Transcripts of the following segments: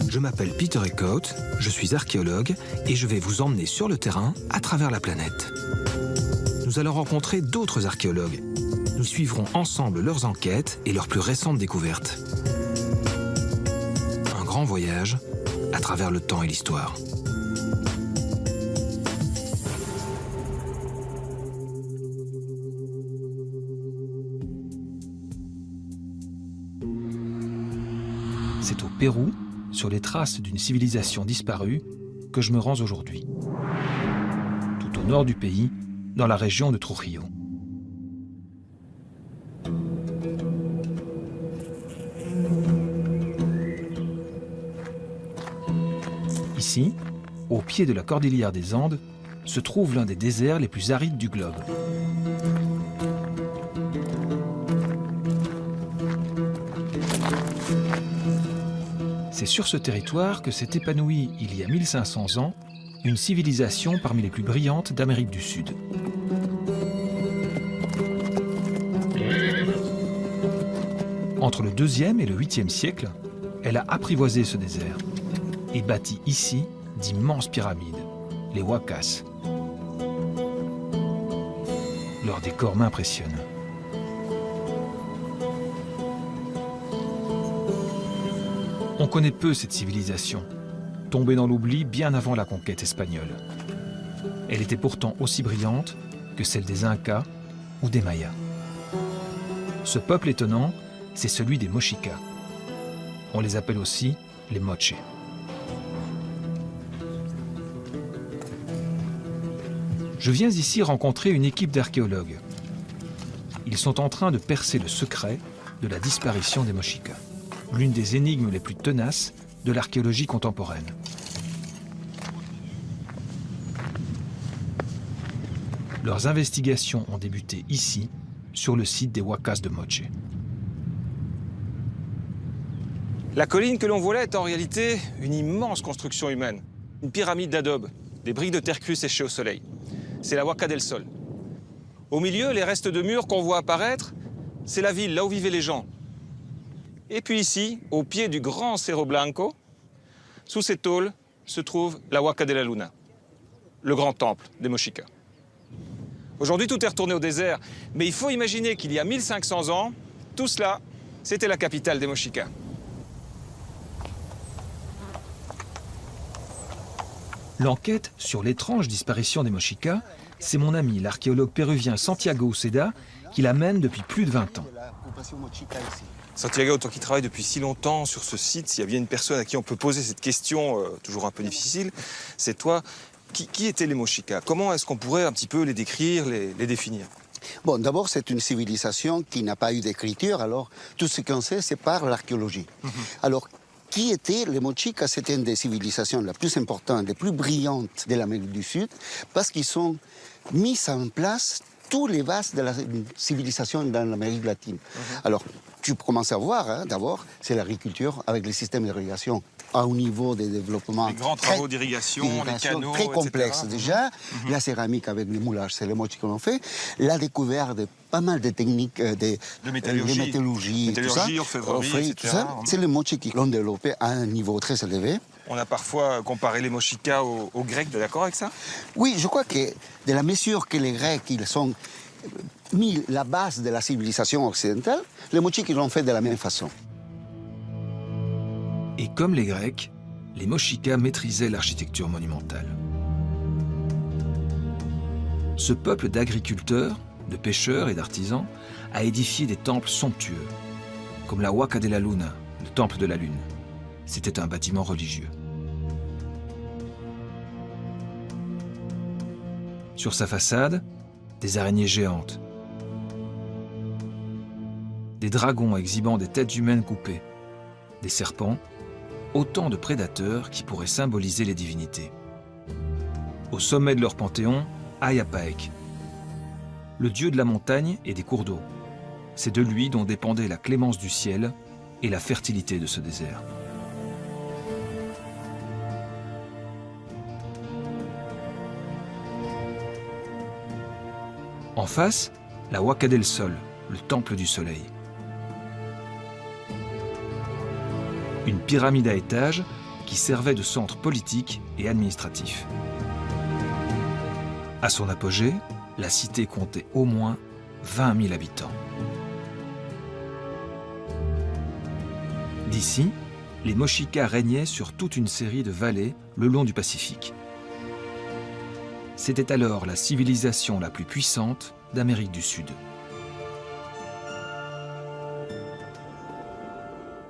Je m'appelle Peter Eckhout, je suis archéologue et je vais vous emmener sur le terrain à travers la planète. Nous allons rencontrer d'autres archéologues. Nous suivrons ensemble leurs enquêtes et leurs plus récentes découvertes. Un grand voyage à travers le temps et l'histoire. C'est au Pérou, sur les traces d'une civilisation disparue, que je me rends aujourd'hui. Tout au nord du pays, dans la région de Trujillo. Ici, au pied de la cordillère des Andes, se trouve l'un des déserts les plus arides du globe. C'est sur ce territoire que s'est épanouie, il y a 1500 ans, une civilisation parmi les plus brillantes d'Amérique du Sud. Entre le 2e et le 8e siècle, elle a apprivoisé ce désert et bâti ici d'immenses pyramides, les Huacas. Leur décor m'impressionne. On connaît peu cette civilisation, tombée dans l'oubli bien avant la conquête espagnole. Elle était pourtant aussi brillante que celle des Incas ou des Mayas. Ce peuple étonnant, c'est celui des Mochicas. On les appelle aussi les Moches. Je viens ici rencontrer une équipe d'archéologues. Ils sont en train de percer le secret de la disparition des Mochicas, l'une des énigmes les plus tenaces de l'archéologie contemporaine. Leurs investigations ont débuté ici, sur le site des Huacas de Moche. La colline que l'on voit là est en réalité une immense construction humaine. Une pyramide d'adobe, des briques de terre crue séchées au soleil. C'est la Huaca del Sol. Au milieu, les restes de murs qu'on voit apparaître, c'est la ville, là où vivaient les gens. Et puis ici, au pied du grand Cerro Blanco, sous ces tôles, se trouve la Huaca de la Luna, le grand temple des Mochicas. Aujourd'hui, tout est retourné au désert, mais il faut imaginer qu'il y a 1500 ans, tout cela, c'était la capitale des Mochicas. L'enquête sur l'étrange disparition des Mochicas, c'est mon ami, l'archéologue péruvien Santiago Uceda, qui la mène depuis plus de 20 ans. Santiago, toi qui travailles depuis si longtemps sur ce site, s'il y a bien une personne à qui on peut poser cette question, toujours un peu difficile, c'est toi. Qui étaient les Mochicas? Comment est-ce qu'on pourrait un petit peu les décrire, les définir? Bon, d'abord, c'est une civilisation qui n'a pas eu d'écriture, alors tout ce qu'on sait, c'est par l'archéologie. Alors, qui étaient les Mochicas? C'était une des civilisations les plus importantes, les plus brillantes de l'Amérique du Sud, parce qu'ils ont mis en place tous les bases de la civilisation dans l'Amérique latine. Alors, tu commences à voir, hein, d'abord, c'est l'agriculture avec les systèmes d'irrigation à un niveau de développement. Les grands travaux d'irrigation, les canaux, très complexes etc. déjà. La céramique avec les moulages, c'est les mots qui l'ont fait. La découverte de pas mal de techniques de métallurgie, tout ça, orfèvrerie, etc. C'est les mots qui l'ont développé à un niveau très élevé. On a parfois comparé les Mochicas aux Grecs, t'es d'accord avec ça? Oui, je crois que de la mesure que les Grecs, ils ont mis la base de la civilisation occidentale, les Mochicas l'ont fait de la même façon. Et comme les Grecs, les Mochicas maîtrisaient l'architecture monumentale. Ce peuple d'agriculteurs, de pêcheurs et d'artisans a édifié des temples somptueux, comme la Huaca de la Luna, le temple de la Lune. C'était un bâtiment religieux. Sur sa façade, des araignées géantes, des dragons exhibant des têtes humaines coupées, des serpents, autant de prédateurs qui pourraient symboliser les divinités. Au sommet de leur panthéon, Ayapaec, le dieu de la montagne et des cours d'eau. C'est de lui dont dépendait la clémence du ciel et la fertilité de ce désert. En face, la Huaca del Sol, le temple du soleil. Une pyramide à étages qui servait de centre politique et administratif. À son apogée, la cité comptait au moins 20 000 habitants. D'ici, les Mochicas régnaient sur toute une série de vallées le long du Pacifique. C'était alors la civilisation la plus puissante d'Amérique du Sud.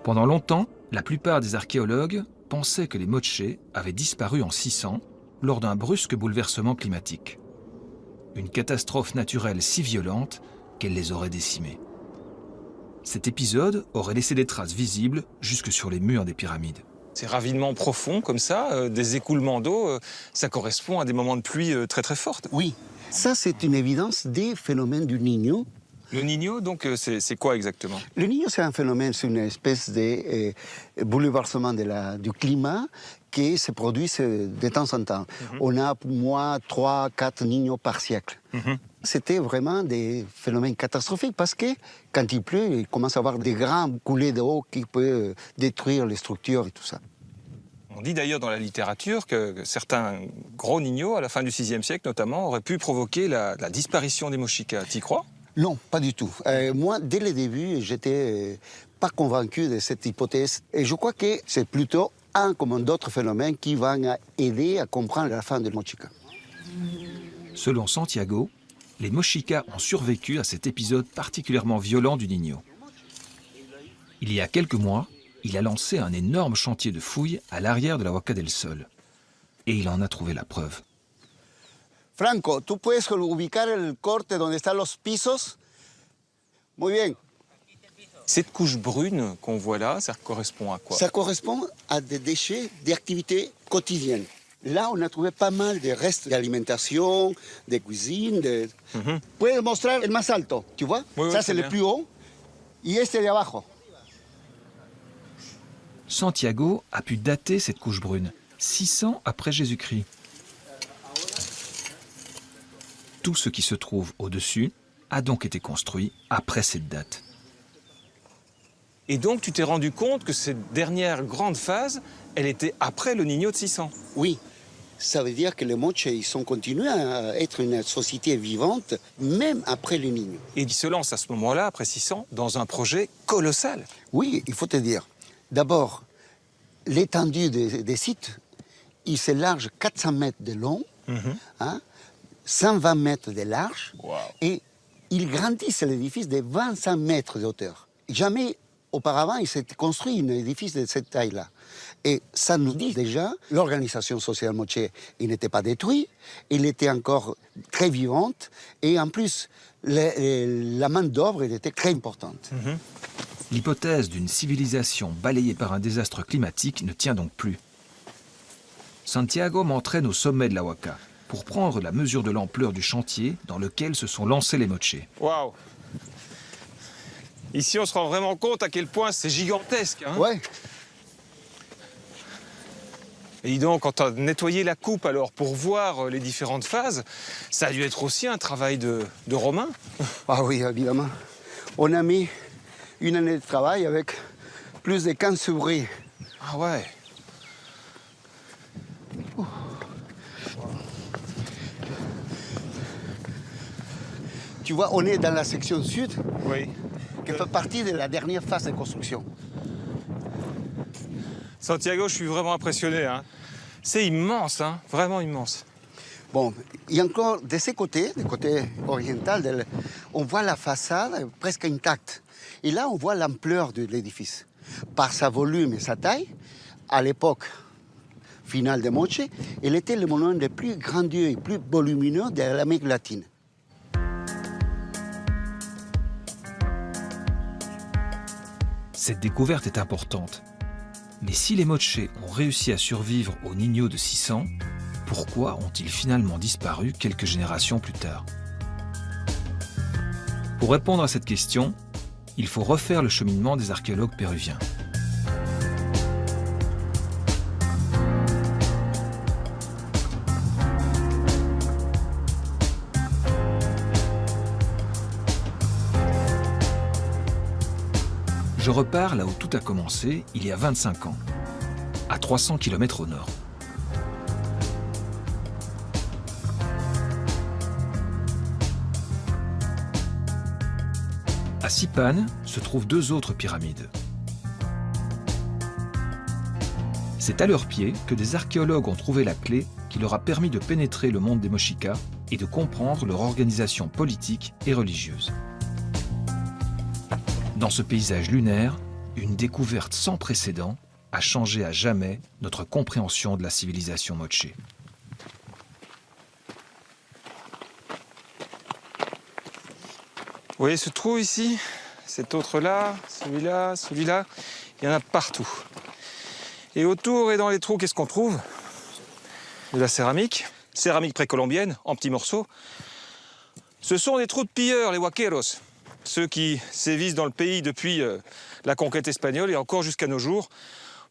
Pendant longtemps, la plupart des archéologues pensaient que les Moche avaient disparu en 600 lors d'un brusque bouleversement climatique. Une catastrophe naturelle si violente qu'elle les aurait décimés. Cet épisode aurait laissé des traces visibles jusque sur les murs des pyramides. Ces ravinements profonds comme ça, des écoulements d'eau, ça correspond à des moments de pluie très très fortes. Oui, ça c'est une évidence des phénomènes du Niño. Le Niño, donc, c'est quoi exactement? Le Niño, c'est un phénomène, c'est une espèce de bouleversement du climat qui se produit de temps en temps. On a pour moi 3, 4 Niños par siècle. C'était vraiment des phénomènes catastrophiques parce que quand il pleut, il commence à avoir des grandes coulées d'eau qui peuvent détruire les structures et tout ça. On dit d'ailleurs dans la littérature que certains gros Niños, à la fin du VIe siècle notamment, auraient pu provoquer la disparition des Mochicas. T'y crois? Non, pas du tout. Moi, dès le début, j'étais pas convaincu de cette hypothèse. Et je crois que c'est plutôt un comme d'autres phénomènes qui vont aider à comprendre la fin des Mochicas. Selon Santiago, les Mochicas ont survécu à cet épisode particulièrement violent du Niño. Il y a quelques mois, il a lancé un énorme chantier de fouilles à l'arrière de la Huaca del Sol. Et il en a trouvé la preuve. Franco, ¿tú puedes ubicar el corte donde están los pisos? Muy bien. Cette couche brune qu'on voit là, ça correspond à quoi? Ça correspond à des déchets d'activités quotidiennes. Là, on a trouvé pas mal de restes d'alimentation, de cuisine. Puedes mostrar el más alto, tu vois? Oui, ça, oui, c'est le bien. plus haut. Y este de abajo. Santiago a pu dater cette couche brune, 600 après Jésus-Christ. Tout ce qui se trouve au-dessus a donc été construit après cette date. Et donc, tu t'es rendu compte que cette dernière grande phase, elle était après le Niño de 600. Oui, ça veut dire que les Moche, ils ont continué à être une société vivante, même après le Niño. Et ils se lancent à ce moment-là, après 600, dans un projet colossal. Oui, il faut te dire. D'abord, l'étendue des sites, il s'élarge 400 mètres de long, 120 mètres de large, Wow. et ils grandissent l'édifice de 25 mètres de hauteur. Jamais auparavant, il s'était construit un édifice de cette taille-là. Et ça nous dit déjà, l'organisation sociale Moche, il n'était pas détruit, il était encore très vivante, et en plus, la main-d'œuvre était très importante. L'hypothèse d'une civilisation balayée par un désastre climatique ne tient donc plus. Santiago m'entraîne au sommet de la Huaca pour prendre la mesure de l'ampleur du chantier dans lequel se sont lancés les Moche. Waouh! Ici, on se rend vraiment compte à quel point c'est gigantesque. Hein? Ouais. Et dis donc, quand tu as nettoyé la coupe alors pour voir les différentes phases, ça a dû être aussi un travail de Romain. Ah oui, évidemment. On a mis une année de travail avec plus de 15 ouvriers. Ah ouais. Tu vois, on est dans la section sud, Oui. qui fait partie de la dernière phase de construction. Santiago, je suis vraiment impressionné. Hein. C'est immense, hein, vraiment immense. Bon, il y a encore de ces côtés, du côté oriental, on voit la façade presque intacte. Et là, on voit l'ampleur de l'édifice. Par sa volume et sa taille, à l'époque finale de Moche, il était le monument le plus grandiose et plus volumineux de l'Amérique latine. Cette découverte est importante. Mais si les Moche ont réussi à survivre au Niño de 600, pourquoi ont-ils finalement disparu quelques générations plus tard? Pour répondre à cette question, il faut refaire le cheminement des archéologues péruviens. Je repars là où tout a commencé, il y a 25 ans, à 300 km au nord. À Sipan se trouvent 2 autres pyramides. C'est à leurs pieds que des archéologues ont trouvé la clé qui leur a permis de pénétrer le monde des Mochica et de comprendre leur organisation politique et religieuse. Dans ce paysage lunaire, une découverte sans précédent a changé à jamais notre compréhension de la civilisation moche. Vous voyez ce trou ici? Cet autre-là, celui-là, celui-là, il y en a partout. Et autour et dans les trous, qu'est-ce qu'on trouve? De la céramique, céramique précolombienne, en petits morceaux. Ce sont des trous de pilleurs, les huaqueros, ceux qui sévissent dans le pays depuis la conquête espagnole et encore jusqu'à nos jours.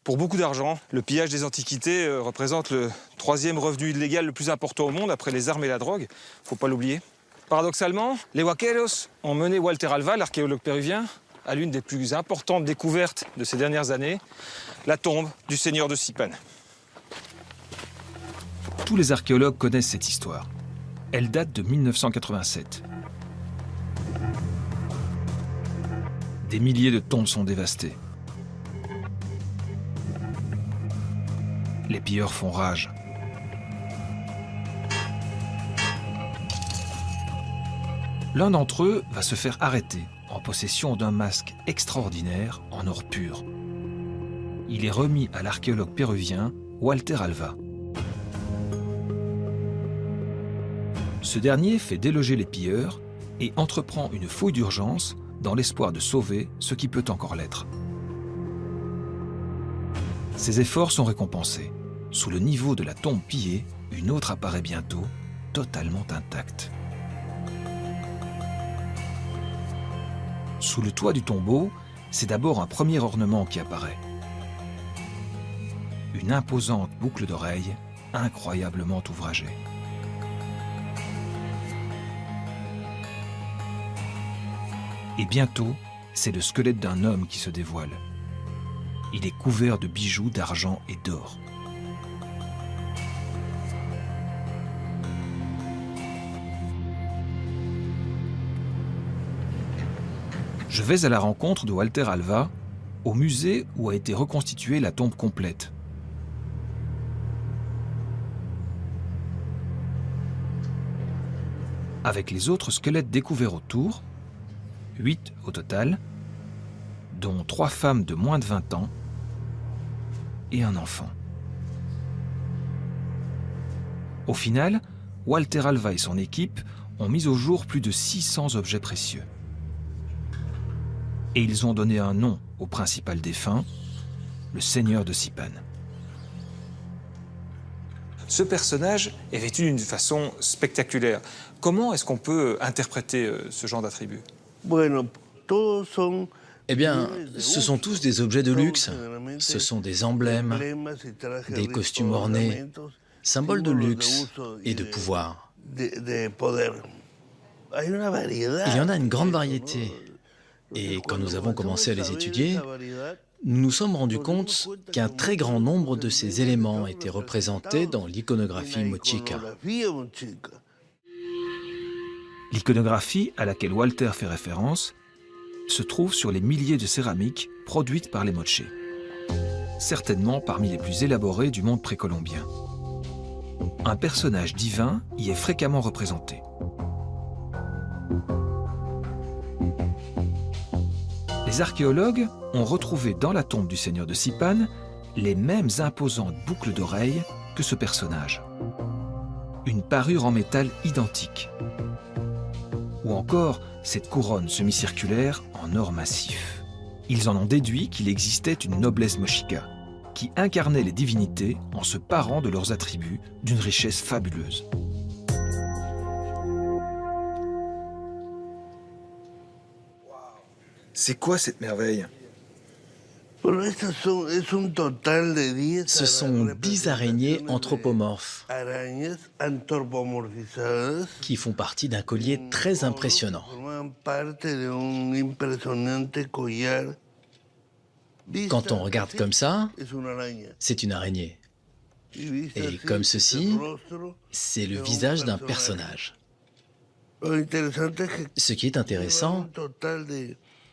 Pour beaucoup d'argent, le pillage des antiquités représente le 3e revenu illégal le plus important au monde après les armes et la drogue. Faut pas l'oublier. Paradoxalement, les huaqueros ont mené Walter Alva, l'archéologue péruvien, à l'une des plus importantes découvertes de ces dernières années, la tombe du seigneur de Sipan. Tous les archéologues connaissent cette histoire. Elle date de 1987. Des milliers de tombes sont dévastées. Les pilleurs font rage. L'un d'entre eux va se faire arrêter en possession d'un masque extraordinaire en or pur. Il est remis à l'archéologue péruvien Walter Alva. Ce dernier fait déloger les pilleurs et entreprend une fouille d'urgence dans l'espoir de sauver ce qui peut encore l'être. Ses efforts sont récompensés. Sous le niveau de la tombe pillée, une autre apparaît bientôt, totalement intacte. Sous le toit du tombeau, c'est d'abord un premier ornement qui apparaît. Une imposante boucle d'oreille, incroyablement ouvragée. Et bientôt, c'est le squelette d'un homme qui se dévoile. Il est couvert de bijoux d'argent et d'or. Je vais à la rencontre de Walter Alva, au musée où a été reconstituée la tombe complète. Avec les autres squelettes découverts autour, 8 au total, dont 3 femmes de moins de 20 ans et un enfant. Au final, Walter Alva et son équipe ont mis au jour plus de 600 objets précieux. Et ils ont donné un nom au principal défunt, le seigneur de Sipan. Ce personnage est vêtu d'une façon spectaculaire. Comment est-ce qu'on peut interpréter ce genre d'attributs? Eh bien, ce sont tous des objets de luxe. Ce sont des emblèmes, des costumes ornés, symboles de luxe et de pouvoir. Il y en a une grande variété. Et quand nous avons commencé à les étudier, nous nous sommes rendus compte qu'un très grand nombre de ces éléments étaient représentés dans l'iconographie mochica. L'iconographie à laquelle Walter fait référence se trouve sur les milliers de céramiques produites par les moches, certainement parmi les plus élaborées du monde précolombien. Un personnage divin y est fréquemment représenté. Les archéologues ont retrouvé dans la tombe du seigneur de Sipan les mêmes imposantes boucles d'oreilles que ce personnage. Une parure en métal identique. Ou encore cette couronne semi-circulaire en or massif. Ils en ont déduit qu'il existait une noblesse mochica qui incarnait les divinités en se parant de leurs attributs d'une richesse fabuleuse. C'est quoi cette merveille? Ce sont 10 araignées anthropomorphes qui font partie d'un collier très impressionnant. Quand on regarde comme ça, c'est une araignée. Et comme ceci, c'est le visage d'un personnage. Ce qui est intéressant,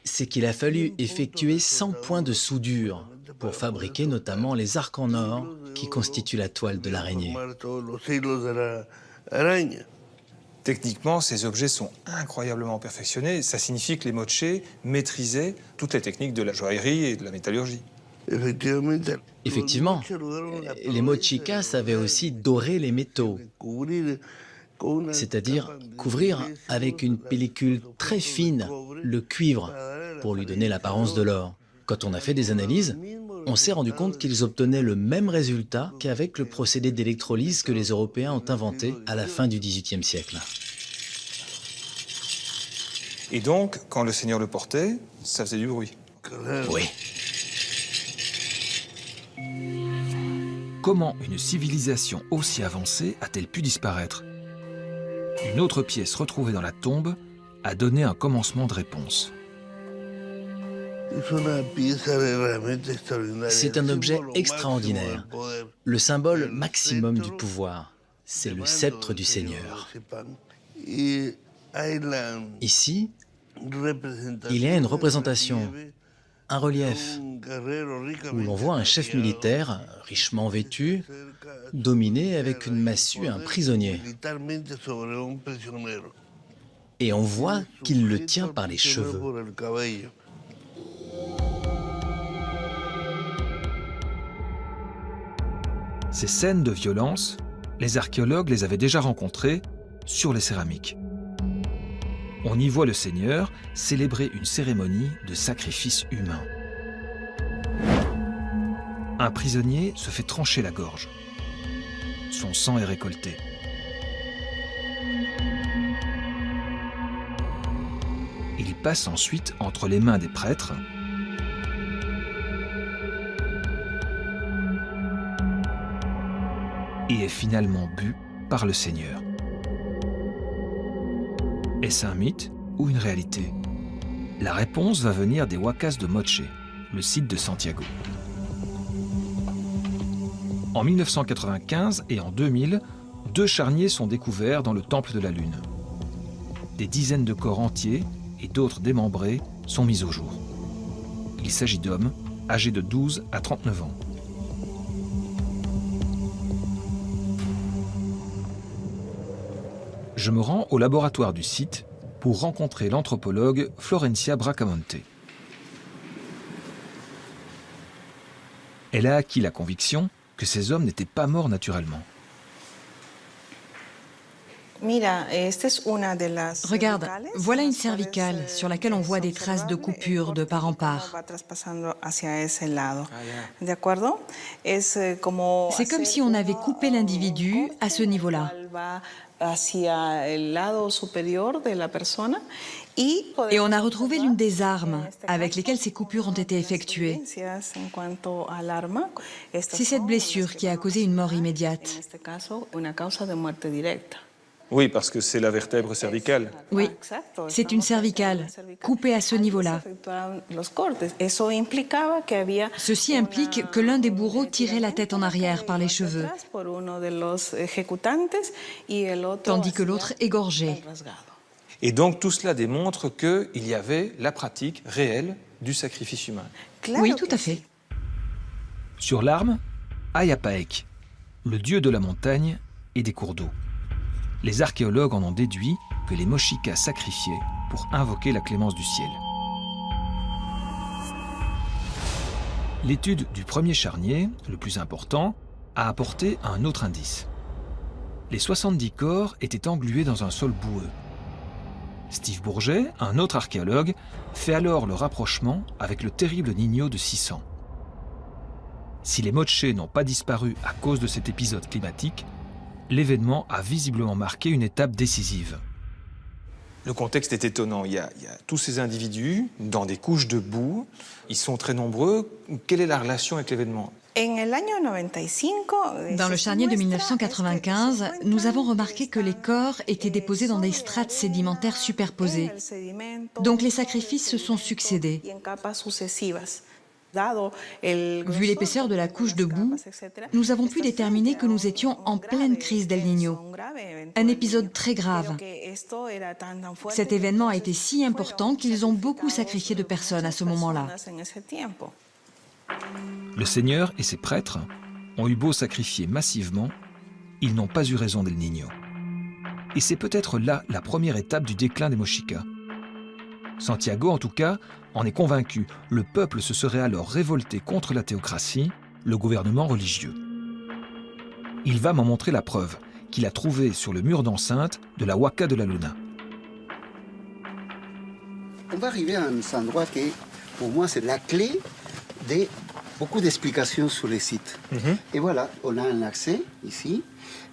c'est qu'il a fallu effectuer 100 points de soudure pour fabriquer notamment les arcs en or qui constituent la toile de l'araignée. Techniquement, ces objets sont incroyablement perfectionnés. Ça signifie que les mochés maîtrisaient toutes les techniques de la joaillerie et de la métallurgie. Effectivement, les mochicas savaient aussi dorer les métaux, c'est-à-dire couvrir avec une pellicule très fine le cuivre pour lui donner l'apparence de l'or. Quand on a fait des analyses, on s'est rendu compte qu'ils obtenaient le même résultat qu'avec le procédé d'électrolyse que les Européens ont inventé à la fin du XVIIIe siècle. Et donc, quand le seigneur le portait, ça faisait du bruit. Oui. Comment une civilisation aussi avancée a-t-elle pu disparaître? Une autre pièce retrouvée dans la tombe a donné un commencement de réponse. C'est un objet extraordinaire, le symbole maximum du pouvoir. C'est le sceptre du Seigneur. Ici, il y a une représentation, un relief, où l'on voit un chef militaire, richement vêtu, dominé avec une massue un prisonnier. Et on voit qu'il le tient par les cheveux. Ces scènes de violence, les archéologues les avaient déjà rencontrées sur les céramiques. On y voit le Seigneur célébrer une cérémonie de sacrifice humain. Un prisonnier se fait trancher la gorge. Son sang est récolté. Il passe ensuite entre les mains des prêtres et est finalement bu par le Seigneur. Est-ce un mythe ou une réalité? La réponse va venir des Huacas de Moche, le site de Santiago. En 1995 et en 2000, 2 charniers sont découverts dans le Temple de la Lune. Des dizaines de corps entiers et d'autres démembrés sont mis au jour. Il s'agit d'hommes âgés de 12 à 39 ans. Je me rends au laboratoire du site pour rencontrer l'anthropologue Florencia Bracamonte. Elle a acquis la conviction que ces hommes n'étaient pas morts naturellement. Regarde, voilà une cervicale sur laquelle on voit des traces de coupures de part en part. C'est comme si on avait coupé l'individu à ce niveau-là. Et on a retrouvé l'une des armes avec lesquelles ces coupures ont été effectuées. C'est cette blessure qui a causé une mort immédiate. Oui, parce que c'est la vertèbre cervicale. Oui, c'est une cervicale, coupée à ce niveau-là. Ceci implique que l'un des bourreaux tirait la tête en arrière par les cheveux, tandis que l'autre égorgeait. Et donc tout cela démontre qu'il y avait la pratique réelle du sacrifice humain. Oui, tout à fait. Sur l'arme, Ayapaek, le dieu de la montagne et des cours d'eau. Les archéologues en ont déduit que les Mochicas sacrifiaient pour invoquer la clémence du ciel. L'étude du premier charnier, le plus important, a apporté un autre indice. Les 70 corps étaient englués dans un sol boueux. Steve Bourget, un autre archéologue, fait alors le rapprochement avec le terrible Niño de 600. Si les Mochés n'ont pas disparu à cause de cet épisode climatique, l'événement a visiblement marqué une étape décisive. Le contexte est étonnant. Il y a tous ces individus dans des couches de boue. Ils sont très nombreux. Quelle est la relation avec l'événement? Dans le charnier de 1995, nous avons remarqué que les corps étaient déposés dans des strates sédimentaires superposées. Donc les sacrifices se sont succédés. Vu l'épaisseur de la couche de boue, nous avons pu déterminer que nous étions en pleine crise d'El Niño. Un épisode très grave. Cet événement a été si important qu'ils ont beaucoup sacrifié de personnes à ce moment-là. Le Seigneur et ses prêtres ont eu beau sacrifier massivement, ils n'ont pas eu raison d'El Niño. Et c'est peut-être là la première étape du déclin des Mochicas. Santiago, en tout cas, en est convaincu. Le peuple se serait alors révolté contre la théocratie, le gouvernement religieux. Il va m'en montrer la preuve, qu'il a trouvée sur le mur d'enceinte de la Huaca de la Luna. On va arriver à un endroit qui, pour moi, c'est la clé de beaucoup d'explications sur les sites. Et voilà, on a un accès ici,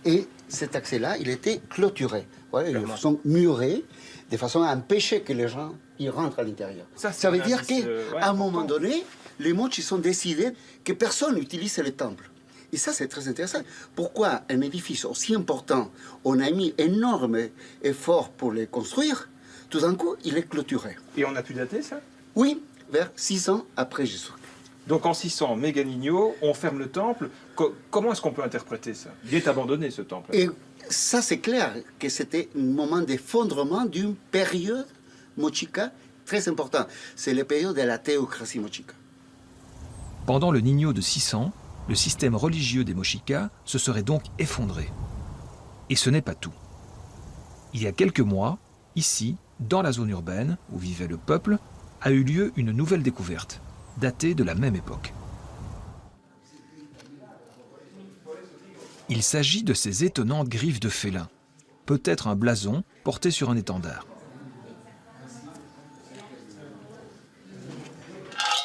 et cet accès-là, il était clôturé, voilà, de façon murée, de façon à empêcher que les gens y rentrent à l'intérieur. Ça veut dire qu'à un moment donné, les mochis ont décidé que personne n'utilise le temple. Et ça, c'est très intéressant. Pourquoi un édifice aussi important, on a mis énorme effort pour le construire, tout d'un coup, il est clôturé. Et on a pu dater ça? Oui, vers 6 ans après Jésus. Donc en 600, Mega Niño, on ferme le temple. Comment est-ce qu'on peut interpréter ça? Il est abandonné, ce temple. Et ça, c'est clair que c'était un moment d'effondrement d'une période mochica très importante. C'est la période de la théocratie mochica. Pendant le Niño de 600, le système religieux des Mochicas se serait donc effondré. Et ce n'est pas tout. Il y a quelques mois, ici, dans la zone urbaine où vivait le peuple, a eu lieu une nouvelle découverte, datée de la même époque. Il s'agit de ces étonnantes griffes de félin, peut-être un blason porté sur un étendard.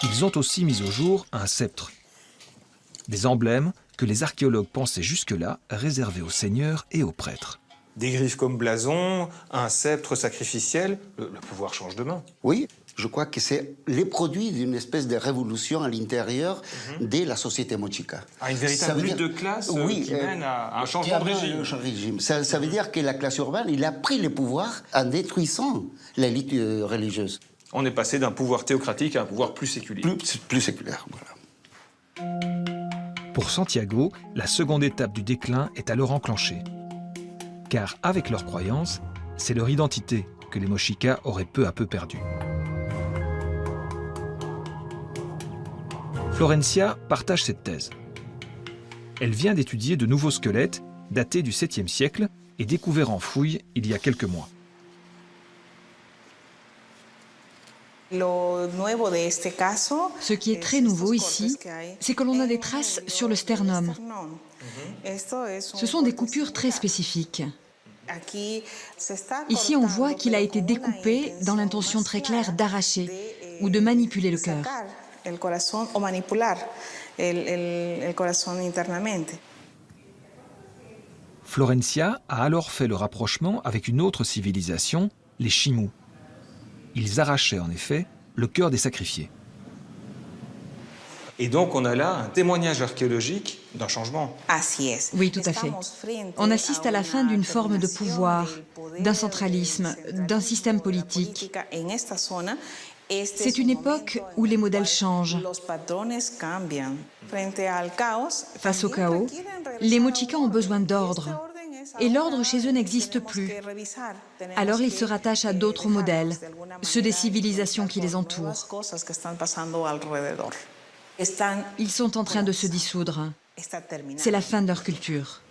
Ils ont aussi mis au jour un sceptre, des emblèmes que les archéologues pensaient jusque-là réservés aux seigneurs et aux prêtres. Des griffes comme blason, un sceptre sacrificiel, le pouvoir change de main. Oui, je crois que c'est les produits d'une espèce de révolution à l'intérieur de la société mochica. Une véritable lutte de classe qui mène à un changement de régime. Ça veut dire que la classe urbaine, il a pris le pouvoir en détruisant l'élite religieuse. On est passé d'un pouvoir théocratique à un pouvoir plus séculier. Plus séculaire, voilà. Pour Santiago, la seconde étape du déclin est alors enclenchée. Car avec leurs croyances, c'est leur identité que les Mochicas auraient peu à peu perdue. Florencia partage cette thèse. Elle vient d'étudier de nouveaux squelettes datés du 7e siècle et découverts en fouille il y a quelques mois. Ce qui est très nouveau ici, c'est que l'on a des traces sur le sternum. Ce sont des coupures très spécifiques. Ici, on voit qu'il a été découpé dans l'intention très claire d'arracher ou de manipuler le cœur. Florencia a alors fait le rapprochement avec une autre civilisation, les Chimú. Ils arrachaient en effet le cœur des sacrifiés. Et donc on a là un témoignage archéologique d'un changement. Oui, tout à fait. On assiste à la fin d'une forme de pouvoir, d'un centralisme, d'un système politique. C'est une époque où les modèles changent. Face au chaos, les Mochicas ont besoin d'ordre. Et l'ordre chez eux n'existe plus. Alors ils se rattachent à d'autres modèles, ceux des civilisations qui les entourent. Ils sont en train de se dissoudre. C'est la fin de leur culture.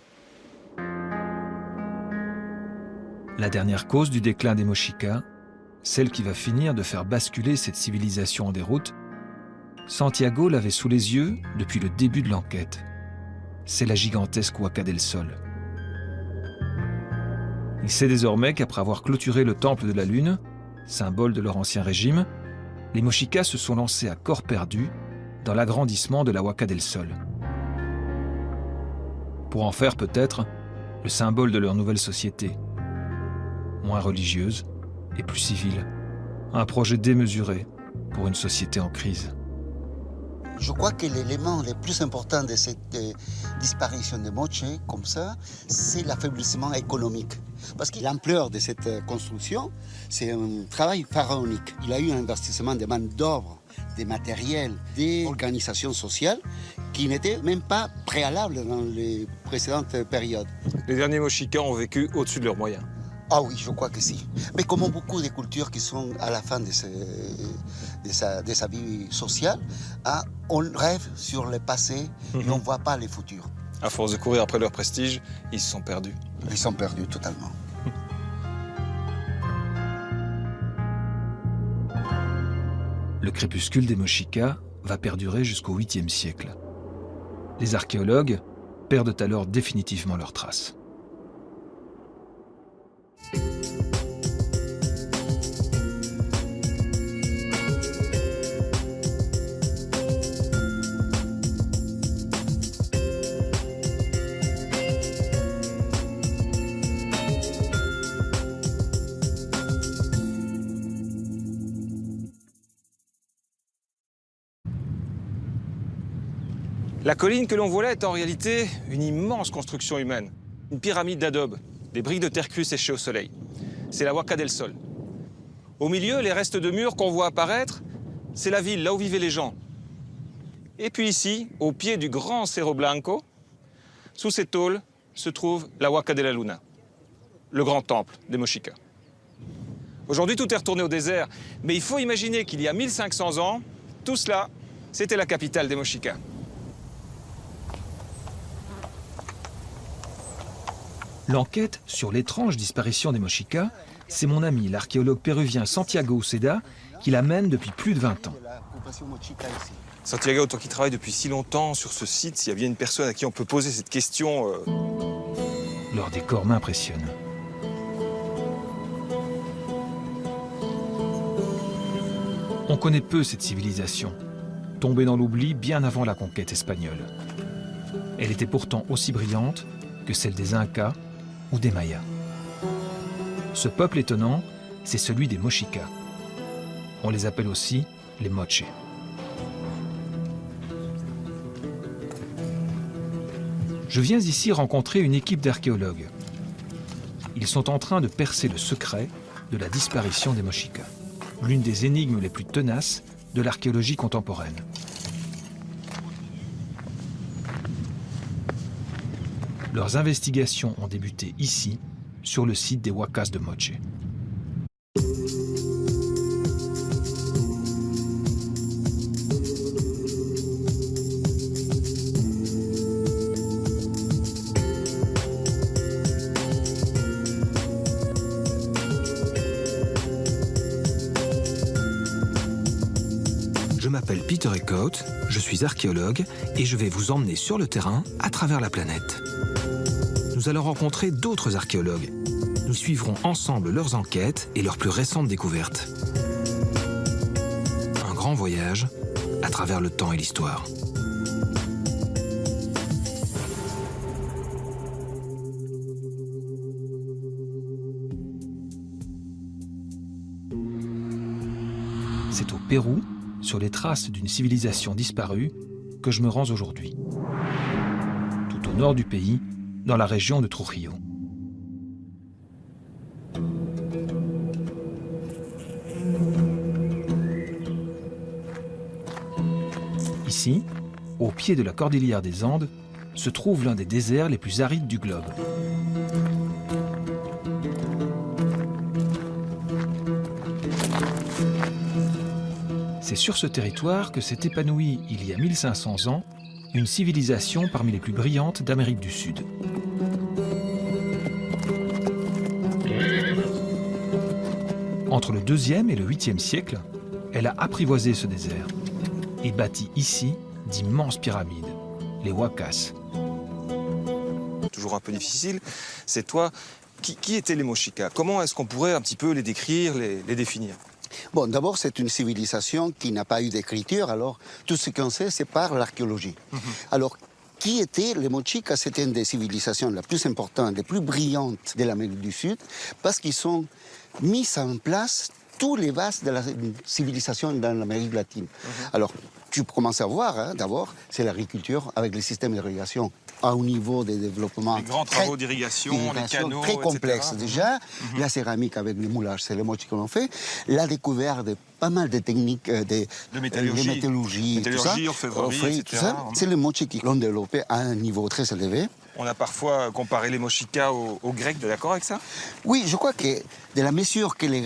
La dernière cause du déclin des Mochicas, celle qui va finir de faire basculer cette civilisation en déroute, Santiago l'avait sous les yeux depuis le début de l'enquête. C'est la gigantesque Huaca del Sol. Il sait désormais qu'après avoir clôturé le temple de la Lune, symbole de leur ancien régime, les Mochicas se sont lancés à corps perdu dans l'agrandissement de la Huaca del Sol. Pour en faire peut-être le symbole de leur nouvelle société, moins religieuse, et plus civil. Un projet démesuré pour une société en crise. Je crois que l'élément le plus important de cette disparition de Moche, comme ça, c'est l'affaiblissement économique. Parce que l'ampleur de cette construction, c'est un travail pharaonique. Il a eu un investissement de main-d'œuvre, des matériels, des organisations sociales qui n'étaient même pas préalables dans les précédentes périodes. Les derniers Mochicas ont vécu au-dessus de leurs moyens. Ah oui, je crois que si. Mais comme beaucoup de cultures qui sont à la fin de sa vie sociale, hein, on rêve sur le passé et on ne voit pas le futur. À force de courir après leur prestige, ils se sont perdus. Ils sont perdus totalement. Le crépuscule des Mochicas va perdurer jusqu'au 8e siècle. Les archéologues perdent alors définitivement leurs traces. La colline que l'on voit là est en réalité une immense construction humaine. Une pyramide d'adobe, des briques de terre crue séchées au soleil. C'est la Huaca del Sol. Au milieu, les restes de murs qu'on voit apparaître, c'est la ville, là où vivaient les gens. Et puis ici, au pied du grand Cerro Blanco, sous ces tôles, se trouve la Huaca de la Luna, le grand temple des Mochicas. Aujourd'hui, tout est retourné au désert, mais il faut imaginer qu'il y a 1500 ans, tout cela, c'était la capitale des Mochicas. L'enquête sur l'étrange disparition des Mochicas, c'est mon ami, l'archéologue péruvien Santiago Uceda, qui la mène depuis plus de 20 ans. Santiago, toi qui travailles depuis si longtemps sur ce site, s'il y a bien une personne à qui on peut poser cette question... Leur décor m'impressionne. On connaît peu cette civilisation, tombée dans l'oubli bien avant la conquête espagnole. Elle était pourtant aussi brillante que celle des Incas ou des Mayas. Ce peuple étonnant, c'est celui des Mochicas. On les appelle aussi les Moche. Je viens ici rencontrer une équipe d'archéologues. Ils sont en train de percer le secret de la disparition des Mochicas, l'une des énigmes les plus tenaces de l'archéologie contemporaine. Leurs investigations ont débuté ici, sur le site des Huacas de Moche. Je m'appelle Peter Eckhout, je suis archéologue et je vais vous emmener sur le terrain à travers la planète. Nous allons rencontrer d'autres archéologues. Nous suivrons ensemble leurs enquêtes et leurs plus récentes découvertes. Un grand voyage à travers le temps et l'histoire. C'est au Pérou, sur les traces d'une civilisation disparue, que je me rends aujourd'hui. Tout au nord du pays, dans la région de Trujillo. Ici, au pied de la cordillère des Andes, se trouve l'un des déserts les plus arides du globe. C'est sur ce territoire que s'est épanouie, il y a 1500 ans, une civilisation parmi les plus brillantes d'Amérique du Sud. Entre le 2e et le 8e siècle, elle a apprivoisé ce désert et bâti ici d'immenses pyramides, les Huacas. Toujours un peu difficile, c'est toi, qui étaient les Mochicas? Comment est-ce qu'on pourrait un petit peu les décrire, les définir? Bon, d'abord, c'est une civilisation qui n'a pas eu d'écriture, alors tout ce qu'on sait, c'est par l'archéologie. Alors, qui étaient les Mochicas? C'était une des civilisations les plus importantes, les plus brillantes de l'Amérique du Sud, parce qu'ils sont mis en place tous les bases de la civilisation dans l'Amérique latine. Alors, tu commences à voir, hein, d'abord, c'est l'agriculture avec les systèmes d'irrigation à un niveau de développement. Les grands travaux d'irrigation, les canaux, très etc. complexes déjà. La céramique avec les moulages, c'est les motifs que l'on fait. La découverte de pas mal de techniques de métallurgie, tout ça, orfèvrerie, etc. tout ça, c'est les motifs qui l'ont développé à un niveau très élevé. On a parfois comparé les mochikas aux Grecs, d'accord avec ça? Oui, je crois que de la mesure que les